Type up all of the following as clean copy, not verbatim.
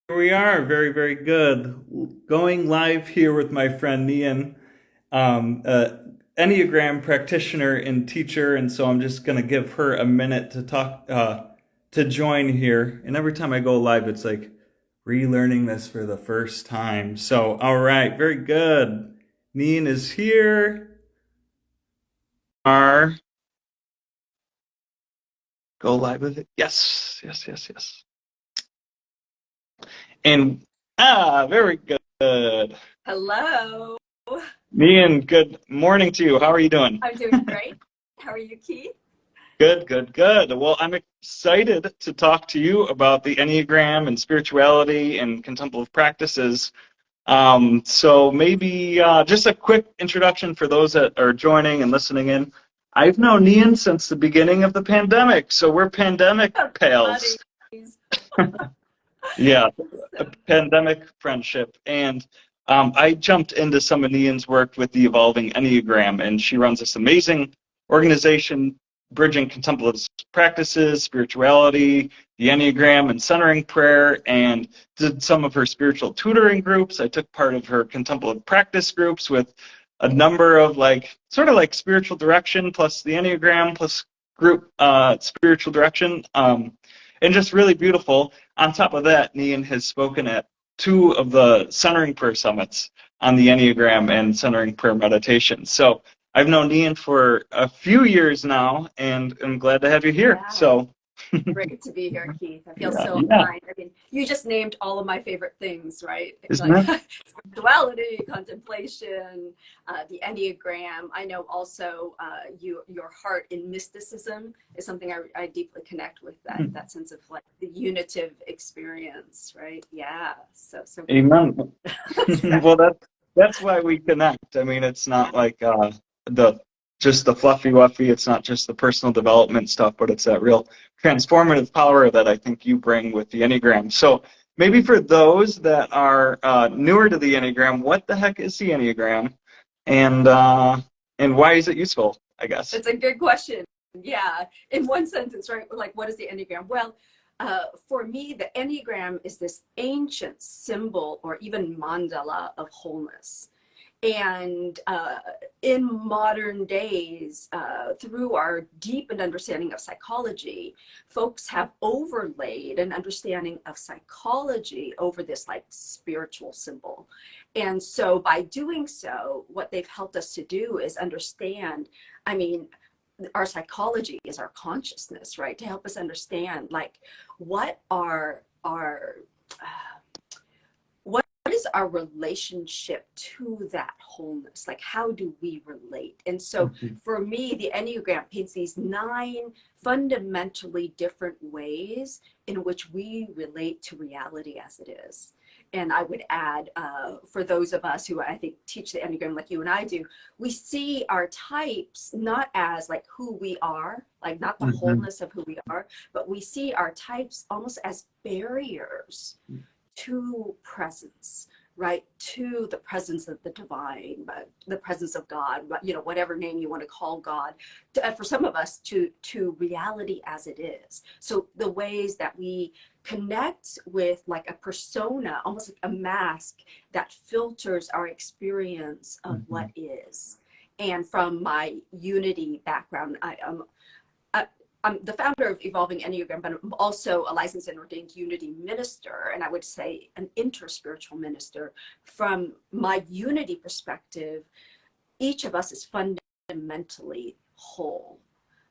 Here we are, very, very good. Going live here with my friend Nhien, Enneagram practitioner and teacher, and so I'm just going to give her a minute to talk, to join here. And every time I go live, it's like relearning this for the first time. So, all right, very good. Nhien is here. Are go live with it? Yes, yes, yes, yes. And very good. Hello. Nhien, good morning to you. How are you doing? I'm doing great. How are you, Keith? Good, good, good. Well, I'm excited to talk to you about the Enneagram and spirituality and contemplative practices. So maybe just a quick introduction for those that are joining and listening in. I've known Nhien since the beginning of the pandemic, so we're pandemic pals. Buddies. Yeah, a pandemic friendship. And I jumped into some of Nhien's work with the Evolving Enneagram, and she runs this amazing organization bridging contemplative practices, spirituality, the Enneagram, and centering prayer, and did some of her spiritual tutoring groups. I took part of her contemplative practice groups with a number of sort of like spiritual direction plus the Enneagram plus group spiritual direction. And just really beautiful. On top of that, Nhien has spoken at two of the Centering Prayer Summits on the Enneagram and Centering Prayer Meditation. So I've known Nhien for a few years now, and I'm glad to have you here. Yeah, So great to be here, Keith. I feel yeah, so yeah, aligned. I mean, you just named all of my favorite things, right? isn't Like it? spirituality, contemplation, the Enneagram. I know also your heart in mysticism is something I deeply connect with. That sense of like the unitive experience, right? Yeah. So Amen. so Well, that's why we connect. I mean, it's not like the just the fluffy wuffy. It's not just the personal development stuff, but it's that real transformative power that I think you bring with the Enneagram. So maybe for those that are newer to the Enneagram, what the heck is the Enneagram, and why is it useful? I guess. it's a good question. Yeah. In one sentence, right? Like, what is the Enneagram? Well, for me, the Enneagram is this ancient symbol or even mandala of wholeness. And in modern days, through our deepened understanding of psychology, folks have overlaid an understanding of psychology over this like spiritual symbol. And so by doing so, what they've helped us to do is understand, I mean, our psychology is our consciousness, right? To help us understand like what are our what is our relationship to that wholeness? Like, how do we relate? And so Mhm. for me, the Enneagram paints these 9 fundamentally different ways in which we relate to reality as it is. And I would add, for those of us who I think teach the Enneagram like you and I do, we see our types not as like who we are, like not the Mhm. wholeness of who we are, but we see our types almost as barriers to presence, right? To the presence of the divine, but the presence of God, you know, whatever name you want to call God, for some of us to reality as it is. So the ways that we connect with like a persona, almost like a mask that filters our experience of what Mhm. is. And from my unity background, I'm the founder of Evolving Enneagram, but I'm also a licensed and ordained unity minister, and I would say an interspiritual minister. From my unity perspective, each of us is fundamentally whole,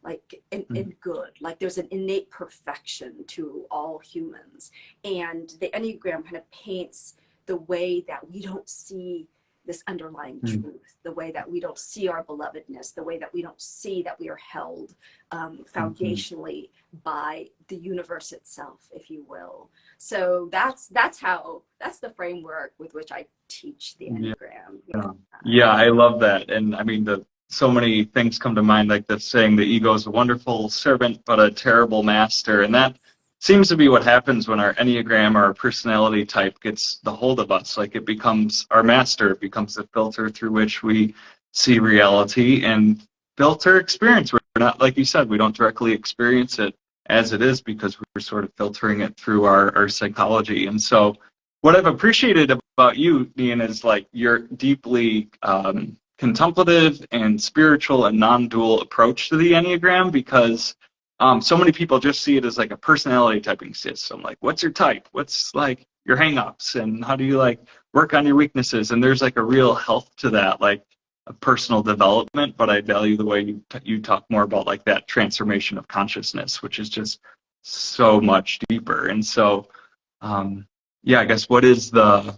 like in good. Like there's an innate perfection to all humans. And the Enneagram kind of paints the way that we don't see this underlying Mhm. truth, the way that we don't see our belovedness, the way that we don't see that we are held Mhm. foundationally by the universe itself, if you will. So that's the framework with which I teach the Yeah. Enneagram. Yeah. Yeah, yeah, I love that. And I mean, so many things come to mind, like the saying, the ego is a wonderful servant, but a terrible master. And that seems to be what happens when our Enneagram or our personality type gets the hold of us. Like it becomes our master, it becomes the filter through which we see reality and filter experience. We're not, like you said, we don't directly experience it as it is because we're sort of filtering it through our psychology. And so what I've appreciated about you, Nhien, is like your deeply contemplative and spiritual and non-dual approach to the Enneagram, because so many people just see it as like a personality typing system. Like, what's your type? What's like your hang-ups? And how do you like work on your weaknesses? And there's like a real health to that, like a personal development. But I value the way you talk more about like that transformation of consciousness, which is just so much deeper. And so, yeah, I guess what is the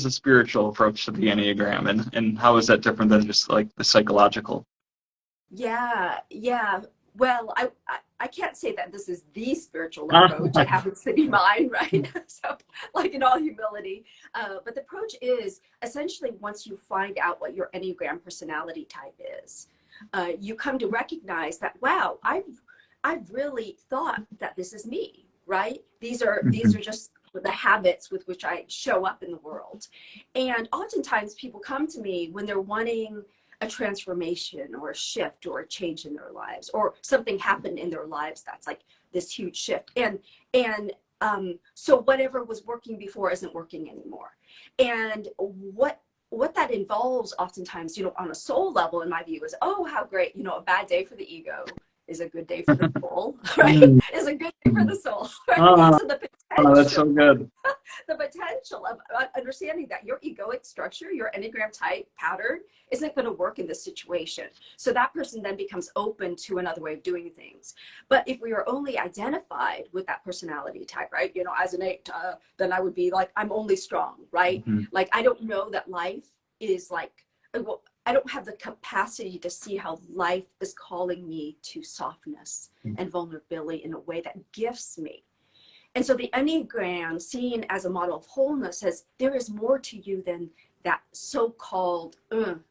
spiritual approach to the Enneagram, and how is that different than just like the psychological? Yeah, yeah. Well, I can't say that this is the spiritual approach. It happens to be mine, right? So, like in all humility. But the approach is essentially, once you find out what your Enneagram personality type is, you come to recognize that, wow, I've really thought that this is me, right? These are just the habits with which I show up in the world. And oftentimes people come to me when they're wanting a transformation or a shift or a change in their lives, or something happened in their lives that's like this huge shift. And so whatever was working before isn't working anymore. And what that involves oftentimes, on a soul level, in my view, is, oh, how great, a bad day for the ego is a good day for the soul, right? Is a good day for the soul, right? So the potential, that's so good. the potential of understanding that your egoic structure, your Enneagram type pattern, isn't going to work in this situation. So that person then becomes open to another way of doing things. But if we are only identified with that personality type, right? As an 8, then I would be like, I'm only strong, right? Like, I don't know that life is like, well, I don't have the capacity to see how life is calling me to softness and vulnerability in a way that gifts me. And so the Enneagram, seen as a model of wholeness, says there is more to you than that so-called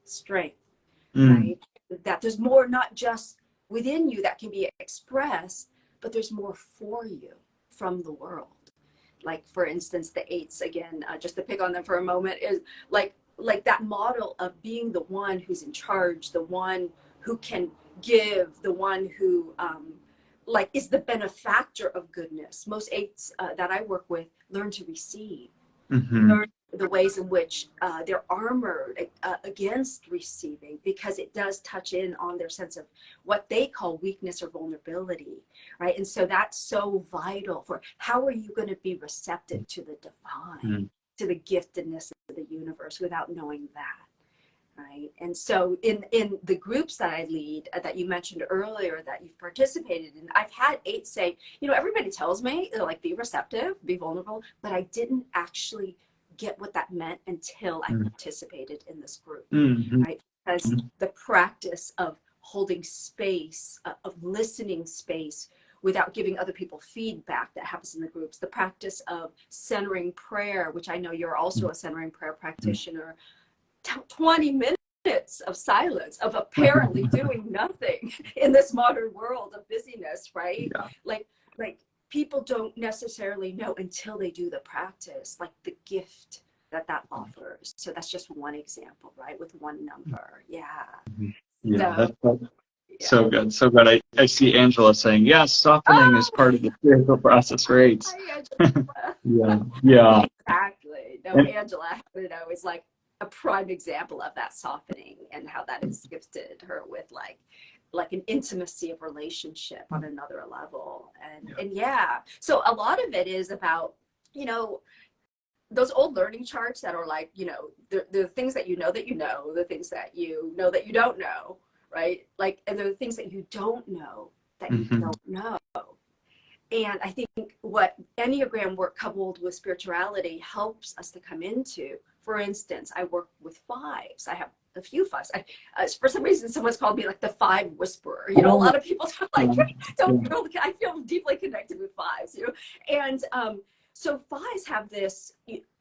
strength, right? That there's more not just within you that can be expressed, but there's more for you from the world. Like, for instance, the 8s, again, just to pick on them for a moment, is like that model of being the one who's in charge, the one who can give, the one who is the benefactor of goodness. Most 8s that I work with learn to receive, learn the ways in which they're armored against receiving, because it does touch in on their sense of what they call weakness or vulnerability, right? And so that's so vital for how are you going to be receptive to the divine, to the giftedness of the universe without knowing that, right? And so in the groups that I lead, that you mentioned earlier that you've participated in, I've had 8 say, everybody tells me, like, be receptive, be vulnerable, but I didn't actually get what that meant until I participated in this group, right? Because the practice of holding space, of listening space without giving other people feedback, that happens in the groups, the practice of centering prayer, which I know you're also a centering prayer practitioner, 20 minutes of silence, of apparently doing nothing in this modern world of busyness, right? Yeah. Like people don't necessarily know until they do the practice, like the gift that offers. So that's just one example, right? With one number. Yeah. Yeah. So good. So good. I see Angela saying, yes, softening is part of the spiritual process, right? Yeah. Exactly. No, Angela, is like a prime example of that softening, and how that has gifted her with like an intimacy of relationship on another level. And yeah, so a lot of it is about, those old learning charts that are like, the things that the things that that you don't know, right? Like, and there are things that you don't know that you don't know. And I think what Enneagram work coupled with spirituality helps us to come into. For instance, I work with 5s. I have a few 5s. For some reason, someone's called me like the 5 whisperer. A lot of people I feel deeply connected with 5s. And so 5s have this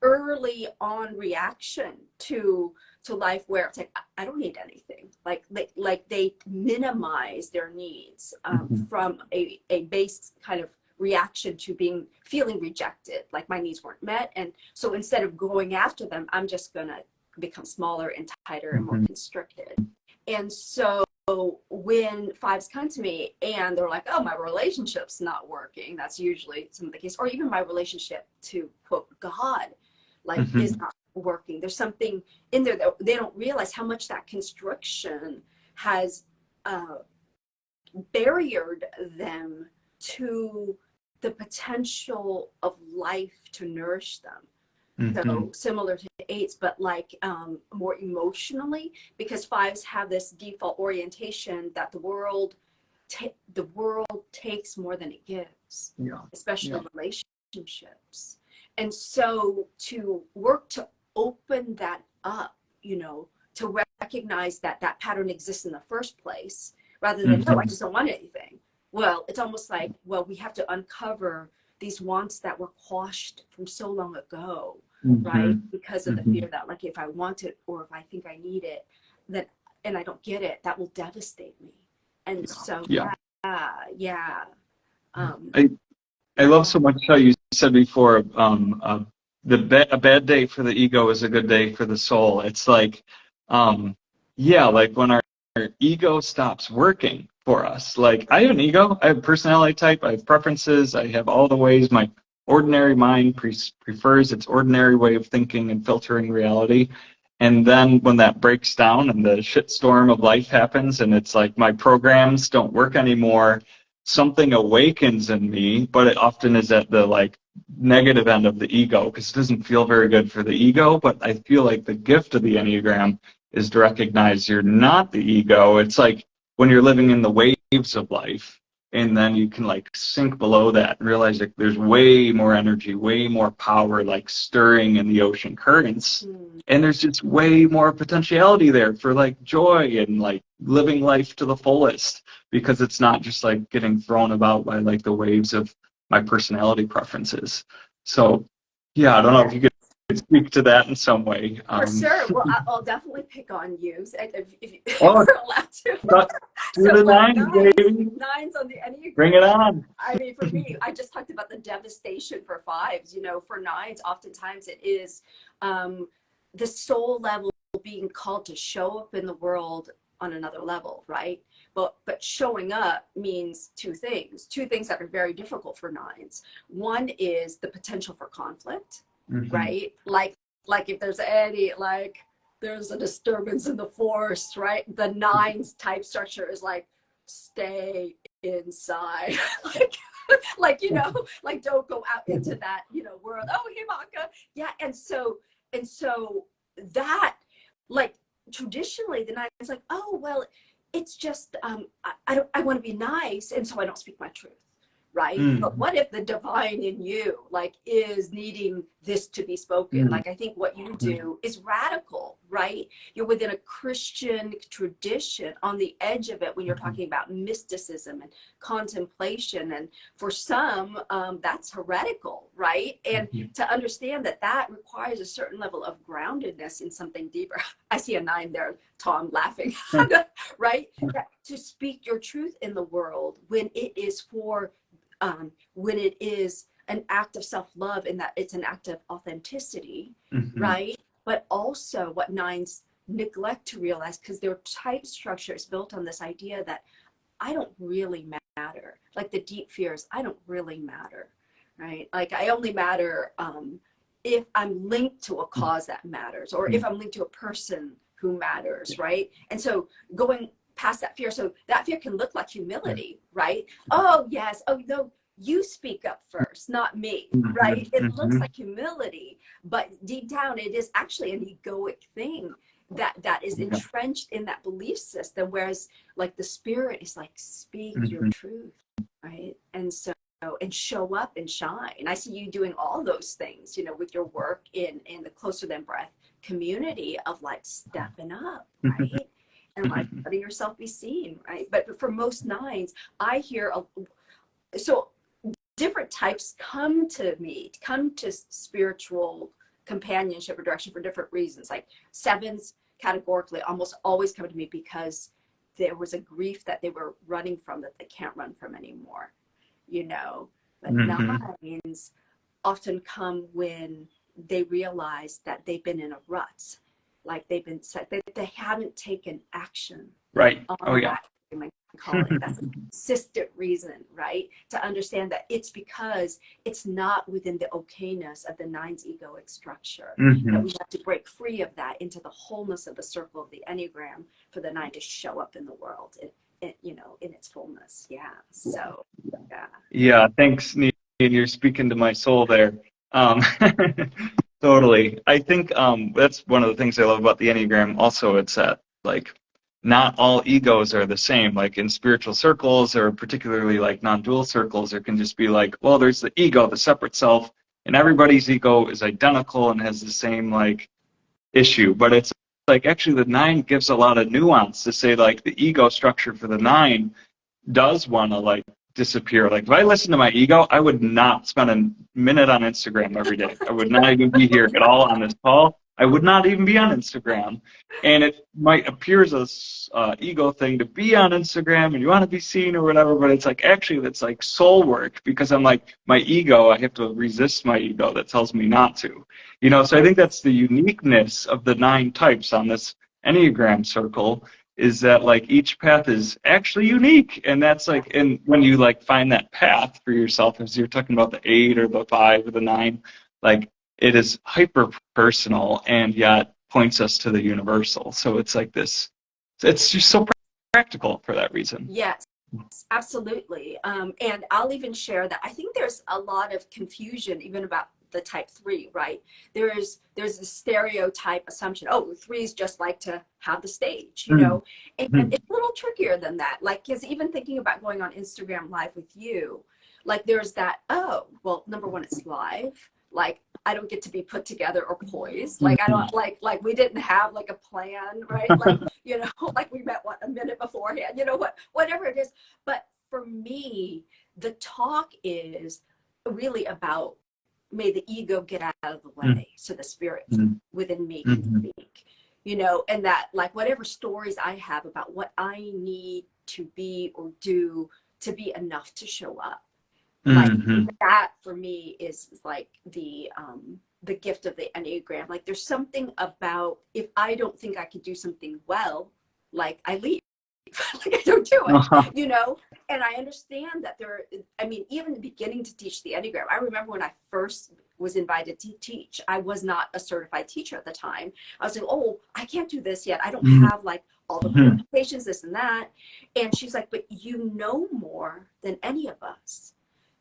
early on reaction to life where it's like, I don't need anything. Like they minimize their needs from a base kind of reaction to feeling rejected, like my needs weren't met. And so instead of going after them, I'm just gonna become smaller and tighter and more constricted. And so when fives come to me and they're like, oh, my relationship's not working, that's usually some of the case, or even my relationship to quote God, like is not working. There's something in there that they don't realize how much that constriction has barriered them to the potential of life to nourish them. So similar to eights, but like more emotionally, because fives have this default orientation that the world takes more than it gives, especially relationships. And so to work to open that up, you know, to recognize that that pattern exists in the first place, rather than, no, I just don't want anything. Well, it's almost like, well, we have to uncover these wants that were quashed from so long ago, right? Because of the fear that, like, if I want it or if I think I need it, that, and I don't get it, that will devastate me. And so, I love so much how you said before, a bad day for the ego is a good day for the soul. It's like, like when our ego stops working for us. Like, I have an ego, I have a personality type, I have preferences, I have all the ways my ordinary mind prefers its ordinary way of thinking and filtering reality. And then when that breaks down and the shitstorm of life happens and it's like my programs don't work anymore, something awakens in me, but it often is at the like negative end of the ego, because it doesn't feel very good for the ego. But I feel like the gift of the Enneagram is to recognize you're not the ego. It's like when you're living in the waves of life, and then you can like sink below that and realize that there's way more energy, way more power like stirring in the ocean currents. And there's just way more potentiality there for like joy and like living life to the fullest, because it's not just like getting thrown about by like the waves of my personality preferences. So I don't know if you could speak to that in some way. For sure. Well, I'll definitely pick on you if Oh, you're allowed to. Do the nines, baby. Nines on the Enneagram. Bring it on. I mean, for me, I just talked about the devastation for fives. You know, for nines, oftentimes it is the soul level being called to show up in the world on another level, right? But showing up means two things that are very difficult for nines. One is the potential for conflict, right? Like if there's there's a disturbance in the force, right? The nines type structure is like, stay inside. like, you know, like don't go out into that, you know, world. Oh, Himaka. Yeah. And so that, like, traditionally the nine is like, oh, well, it's just, I want to be nice. And so I don't speak my truth. Right. But what if the divine in you, like, is needing this to be spoken? Like, I think what you do is radical, right? You're within a Christian tradition on the edge of it when you're talking about mysticism and contemplation. And for some, that's heretical, right? And to understand that requires a certain level of groundedness in something deeper. I see a nine there, Tom, laughing, right? To speak your truth in the world when it is when it is an act of self-love, and that it's an act of authenticity, right? But also what nines neglect to realize, because their type structure is built on this idea that I don't really matter. Like the deep fears, I don't really matter, right? Like I only matter if I'm linked to a cause that matters, or if I'm linked to a person who matters, right? And so going past that fear. So that fear can look like humility, right? Oh, yes. Oh, no, you speak up first, not me, right? It looks like humility, but deep down, it is actually an egoic thing that is entrenched in that belief system. Whereas like the spirit is like, speak your truth, right? And so, and show up and shine. I see you doing all those things, you know, with your work in the Closer Than Breath community of like stepping up, right? And like letting yourself be seen, right? But for most nines, I hear so different types come to spiritual companionship or direction for different reasons. Like sevens categorically almost always come to me because there was a grief that they were running from that they can't run from anymore, you know. But nines often come when they realize that they've been in a rut. Like they haven't taken action Right. on Oh yeah. that, you might call it. That's a consistent reason, right? To understand that it's because it's not within the okayness of the nine's egoic structure, that we have to break free of that into the wholeness of the circle of the Enneagram for the nine to show up in the world, you know, in its fullness. Yeah. So, yeah. Yeah. Thanks, Neen. You're speaking to my soul there. Um, totally. I think that's one of the things I love about the Enneagram. Also, it's that like not all egos are the same. Like in spiritual circles, or particularly like non-dual circles, there can just be like, well, there's the ego, the separate self, and everybody's ego is identical and has the same like issue. But it's like actually the nine gives a lot of nuance to say like the ego structure for the nine does want to like disappear. Like if I listen to my ego, I would not spend a minute on Instagram every day. I would not even be here at all on this call. I would not even be on Instagram. And it might appear as a ego thing to be on Instagram and you want to be seen or whatever, but it's like actually it's like soul work because I'm like my ego, I have to resist my ego that tells me not to. You know, so I think that's the uniqueness of the 9 types on this Enneagram circle is that like each path is actually unique, and that's like, and when you like find that path for yourself, as you're talking about the 8 or the 5 or the 9, like it is hyper personal and yet points us to the universal. So it's like this, it's just so practical for that reason. Yes, absolutely. And I'll even share that I think there's a lot of confusion even about the type 3, right? There's a stereotype assumption, oh, 3s just like to have the stage, you know, and it's a little trickier than that. Like, because even thinking about going on Instagram live with you, like there's that, oh, well, number one, it's live. Like, I don't get to be put together or poised. Like, I don't like we didn't have like a plan, right? Like, you know, like we met a minute beforehand, you know, whatever it is. But for me, the talk is really about may the ego get out of the way so the spirit within me can speak, you know, and that like whatever stories I have about what I need to be or do to be enough to show up, like that for me is like the gift of the Enneagram. Like there's something about if I don't think I could do something well, like I leave. Like I don't do it, you know? And I understand that I mean, even beginning to teach the Enneagram, I remember when I first was invited to teach, I was not a certified teacher at the time. I was like, oh, I can't do this yet. I don't have like all the qualifications, this and that. And she's like, but you know more than any of us.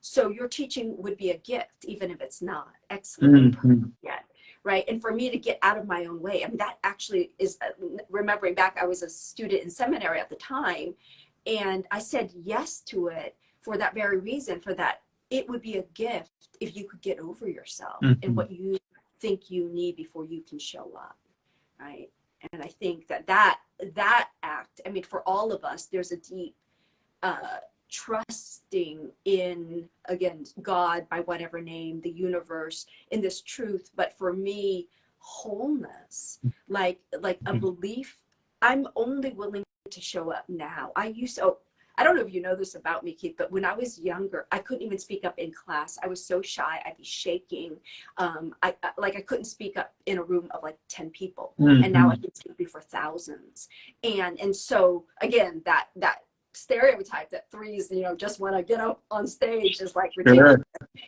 So your teaching would be a gift, even if it's not excellent yet. Right. And for me to get out of my own way, I mean, that actually is remembering back, I was a student in seminary at the time, and I said yes to it for that very reason, for that it would be a gift if you could get over yourself and what you think you need before you can show up. Right. And I think that act, I mean, for all of us, there's a deep trusting in, again, God, by whatever name, the universe, in this truth. But for me, wholeness, like a belief, I'm only willing to show up now. I don't know if you know this about me, Keith, but when I was younger, I couldn't even speak up in class. I was so shy. I'd be shaking. I couldn't speak up in a room of like 10 people. And now I can speak before thousands. And so again, that stereotype that 3s, you know, just want to get up on stage is like ridiculous,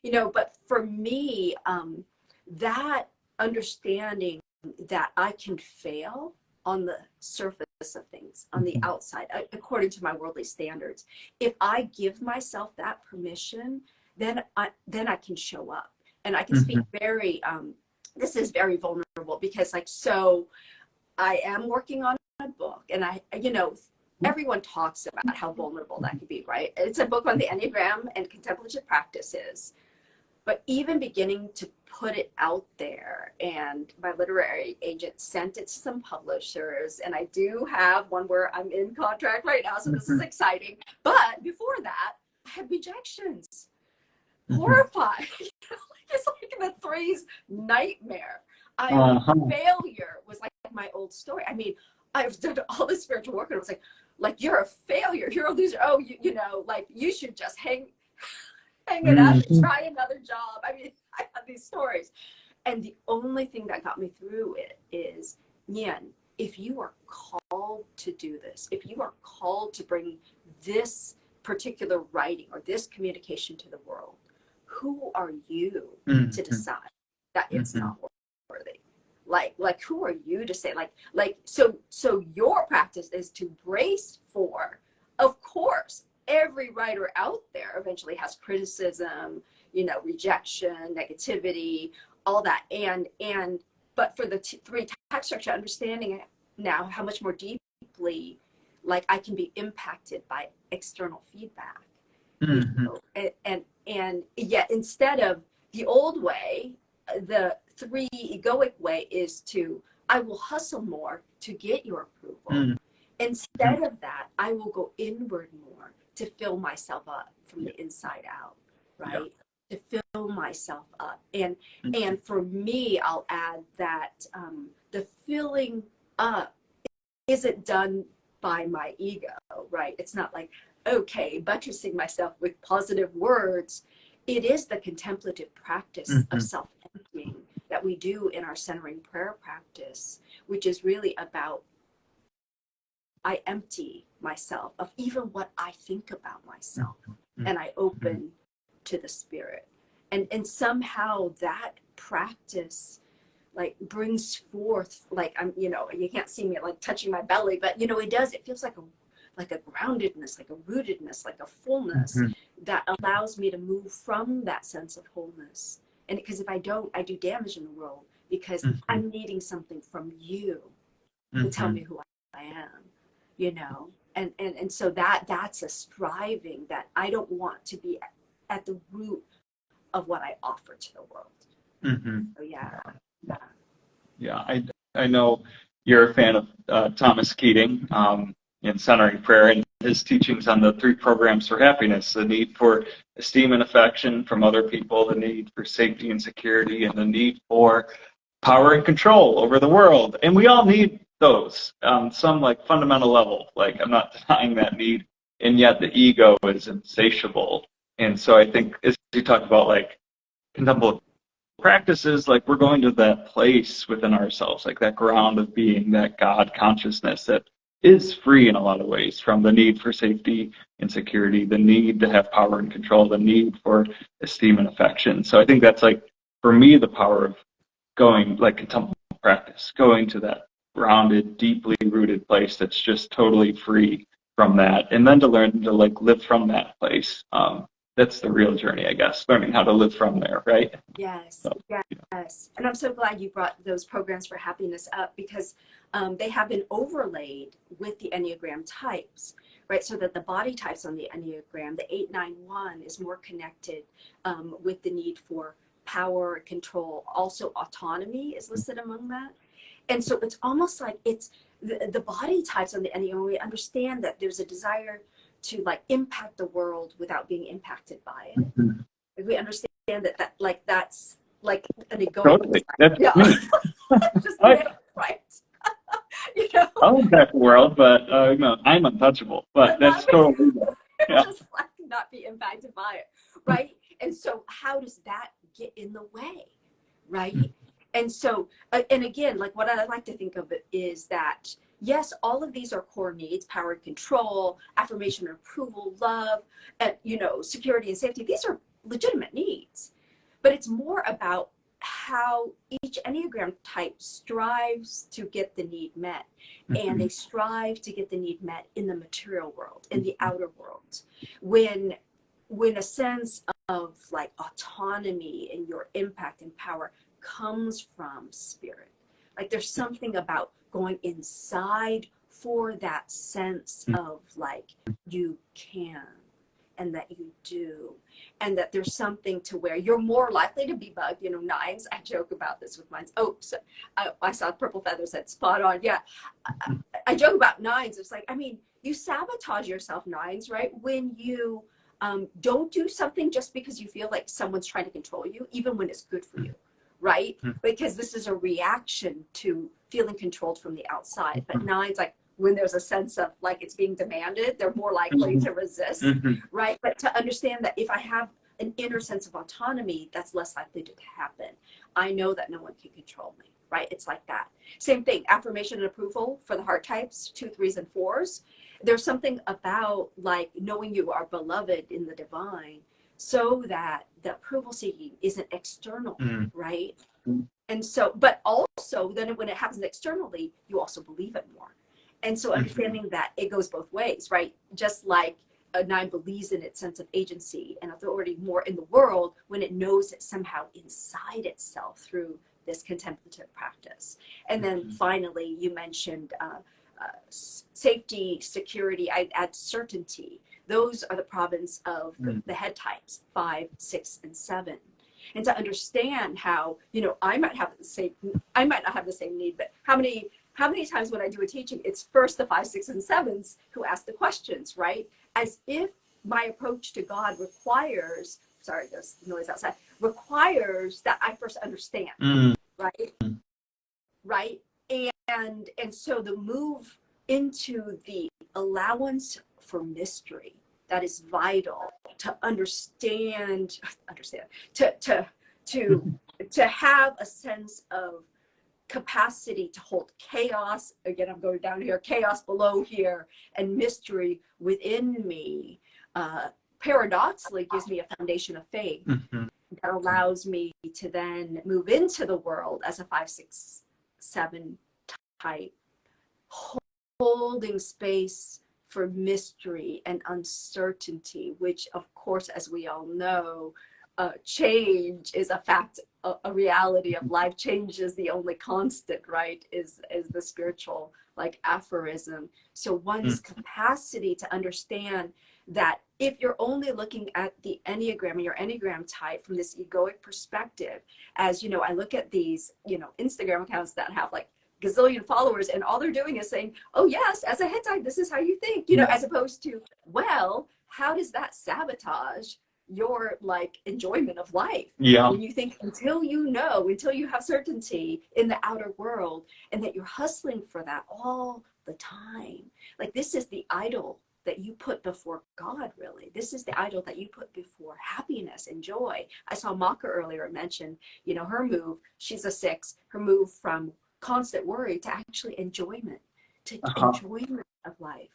you know. But for me, that understanding that I can fail on the surface of things, on the outside, according to my worldly standards, if I give myself that permission, then I can show up and I can speak very, this is very vulnerable because like, so I am working on a book and I, you know, everyone talks about how vulnerable that could be, right? It's a book on the Enneagram and contemplative practices. But even beginning to put it out there, and my literary agent sent it to some publishers, and I do have one where I'm in contract right now, so this is exciting. But before that, I had rejections. Horrified. It's like the 3's nightmare. Failure was like my old story. I mean, I've done all this spiritual work and it was like you're a failure, you're a loser. Oh, you know, like you should just hang it up and try another job. I mean, I had these stories. And the only thing that got me through it is, Nhien, if you are called called to do this, if you are called to bring this particular writing or this communication to the world, who are you to decide that it's not worthy? Like who are you to say, so your practice is to brace for, of course, every writer out there eventually has criticism, rejection, negativity, all that. But for the three type structure, understanding now how much more deeply, like, I can be impacted by external feedback, and yet instead of the old way, the three egoic way is to, I will hustle more to get your approval. Instead of that, I will go inward more to fill myself up from the inside out, right? To fill myself up. And for me, I'll add that the filling up isn't done by my ego, right? It's not like, okay, buttressing myself with positive words. It is the contemplative practice of self-emptying that we do in our centering prayer practice, which is really about, I empty myself of even what I think about myself, and I open to the Spirit. And somehow that practice, like, brings forth, like, I'm, you can't see me like touching my belly, but it does, it feels like a groundedness, like a rootedness, like a fullness that allows me to move from that sense of wholeness. And because if I don't, I do damage in the world, because I'm needing something from you to tell me who I am, and so that's a striving that I don't want to be at the root of what I offer to the world. So I know you're a fan of Thomas Keating in Centering Prayer and his teachings on the 3 programs for happiness: the need for esteem and affection from other people, the need for safety and security, and the need for power and control over the world. And we all need those on some, like, fundamental level. Like, I'm not denying that need, and yet the ego is insatiable. And so I think, as you talk about, like, contemplative practices, like, we're going to that place within ourselves, like that ground of being, that God consciousness that is free in a lot of ways from the need for safety and security, the need to have power and control, the need for esteem and affection. So I think that's, like, for me, the power of going, like, contemplative practice, going to that grounded, deeply rooted place that's just totally free from that, and then to learn to, like, live from that place. That's the real journey, I guess, learning how to live from there, right? Yes. And I'm so glad you brought those programs for happiness up, because they have been overlaid with the Enneagram types, right? So that the body types on the Enneagram, the 891, is more connected with the need for power, control. Also, autonomy is listed among that. And so it's almost like it's the body types on the Enneagram. We understand that there's a desire to, like, impact the world without being impacted by it. We understand that like, that's like an ego. Totally. That's me. Just right. I'll impact the world, but I'm untouchable. But that's totally just, like, not be impacted by it, right? And so how does that get in the way, right? And so, and again, like, what I like to think of it is that, yes, all of these are core needs: power and control, affirmation and approval, love, and, security and safety. These are legitimate needs, but it's more about how each Enneagram type strives to get the need met. And they strive to get the need met in the material world, in the outer world. When a sense of, like, autonomy and your impact and power comes from Spirit. Like, there's something about going inside for that sense of, like, you can, and that you do, and that there's something to where you're more likely to be bugged. Nines, I joke about this with mines. Oh, so I saw Purple Feather said spot on. Yeah, I joke about nines. It's like, I mean, you sabotage yourself, nines, right? When you don't do something just because you feel like someone's trying to control you, even when it's good for you, right? Because this is a reaction to feeling controlled from the outside. But nines, like, when there's a sense of, like, it's being demanded, they're more likely to resist, right? But to understand that if I have an inner sense of autonomy, that's less likely to happen. I know that no one can control me. right? It's like that. Same thing, affirmation and approval for the heart types, 2, 3s, and 4s. There's something about like knowing you are beloved in the divine so that the approval seeking isn't external, right? And so, but also then when it happens externally, you also believe it more. And so understanding that it goes both ways, right? Just like a 9 believes in its sense of agency and authority more in the world when it knows it somehow inside itself through this contemplative practice. And then finally, you mentioned safety, security, I'd add certainty. Those are the province of the head types, 5, 6, and 7. And to understand how, you know, I might not have the same need, but how many times when I do a teaching, it's first the 5, 6, and 7s who ask the questions, right? As if my approach to God requires, sorry, there's noise outside, requires that I first understand, right? Right? And so the move into the allowance for mystery, that is vital to understand, to have a sense of capacity to hold chaos. Again, I'm going down here, chaos below here, and mystery within me, paradoxically gives me a foundation of faith that allows me to then move into the world as a 5, 6, 7 type, holding space for mystery and uncertainty, which of course, as we all know, change is a fact, a reality of life. Change is the only constant, right? Is the spiritual like aphorism. So one's capacity to understand that if you're only looking at the Enneagram and your Enneagram type from this egoic perspective, as you know, I look at these, you know, Instagram accounts that have like gazillion followers and all they're doing is saying, oh yes, as a head type, this is how you think, you know, as opposed to, well, how does that sabotage your like enjoyment of life? When you think until you have certainty in the outer world and that you're hustling for that all the time, like this is the idol that you put before God, really. This is the idol that you put before happiness and joy. I saw Maka earlier mention, you know, her move, she's a 6, her move from constant worry to actually enjoyment, to enjoyment of life,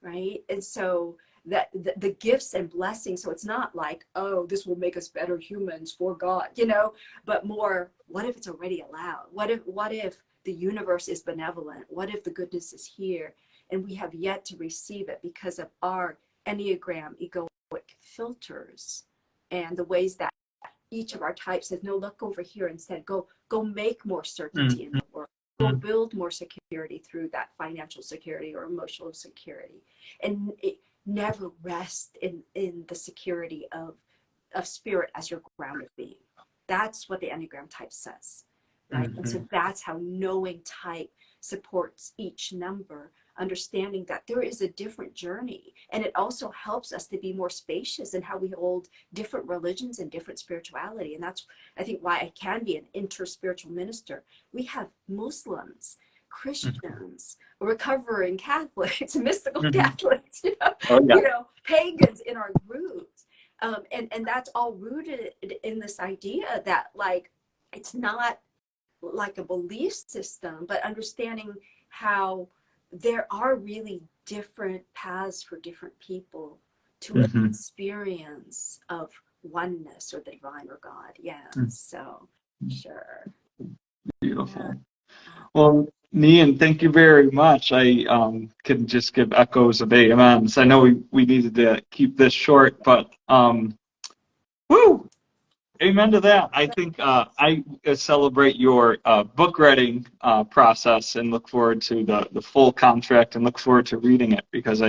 right? And so that the gifts and blessings, so it's not like, oh, this will make us better humans for God, you know, but more, what if it's already allowed? What if the universe is benevolent? What if the goodness is here and we have yet to receive it because of our Enneagram egoic filters and the ways that each of our types says, no, look over here, instead go make more certainty in the world, go build more security through that financial security or emotional security, and never rest in the security of spirit as your grounded being. That's what the Enneagram type says, right? And so that's how knowing type supports each number, understanding that there is a different journey. And it also helps us to be more spacious in how we hold different religions and different spirituality. And that's, I think, why I can be an inter-spiritual minister. We have Muslims, Christians, recovering Catholics, mystical Catholics, you know, pagans in our groups. And that's all rooted in this idea that like, it's not like a belief system, but understanding how there are really different paths for different people to an experience of oneness or the divine or God. So sure. Beautiful. Well, Nhien, thank you very much. I can just give echoes of amens. I know we needed to keep this short, but woo! Amen to that. I think I celebrate your book writing process and look forward to the full contract and look forward to reading it, because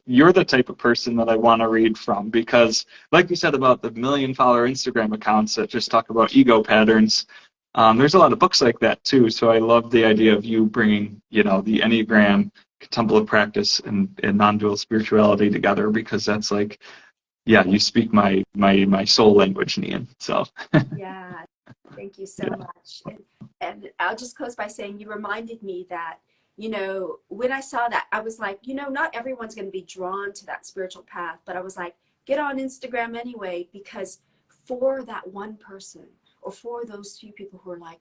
you're the type of person that I want to read from, because like you said about the 1 million follower Instagram accounts that just talk about ego patterns, there's a lot of books like that too. So I love the idea of you bringing, you know, the Enneagram, contemplative practice, and non-dual spirituality together, because that's like, yeah, you speak my soul language, Nhien. So yeah, thank you so much. And I'll just close by saying you reminded me that, you know, when I saw that, I was like, you know, not everyone's going to be drawn to that spiritual path, but I was like, get on Instagram anyway, because for that one person, or for those few people who are like,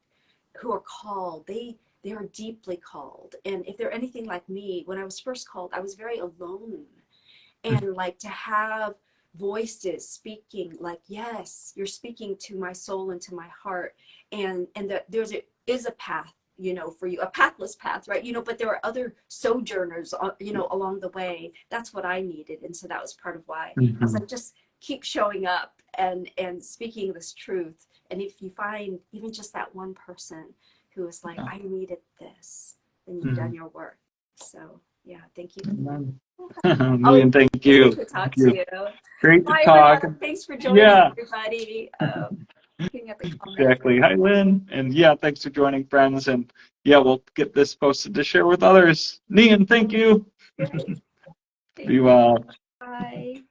who are called, they are deeply called. And if they're anything like me, when I was first called, I was very alone. And like to have voices speaking, like, yes, you're speaking to my soul and to my heart. And that is a path, you know, for you, a pathless path, right? You know, but there are other sojourners, you know, along the way. That's what I needed. And so that was part of why I was like, just keep showing up and speaking this truth. And if you find even just that one person who is like, I needed this, then you've done your work. So yeah, thank you. Million thank you. Great to talk to you. Great to Bye, talk. Rev. Thanks for joining, everybody. Looking at the comments. Exactly. Hi, Lynn. And yeah, thanks for joining, friends. And yeah, we'll get this posted to share with others. Nhien, thank you. Great. Be well. Bye.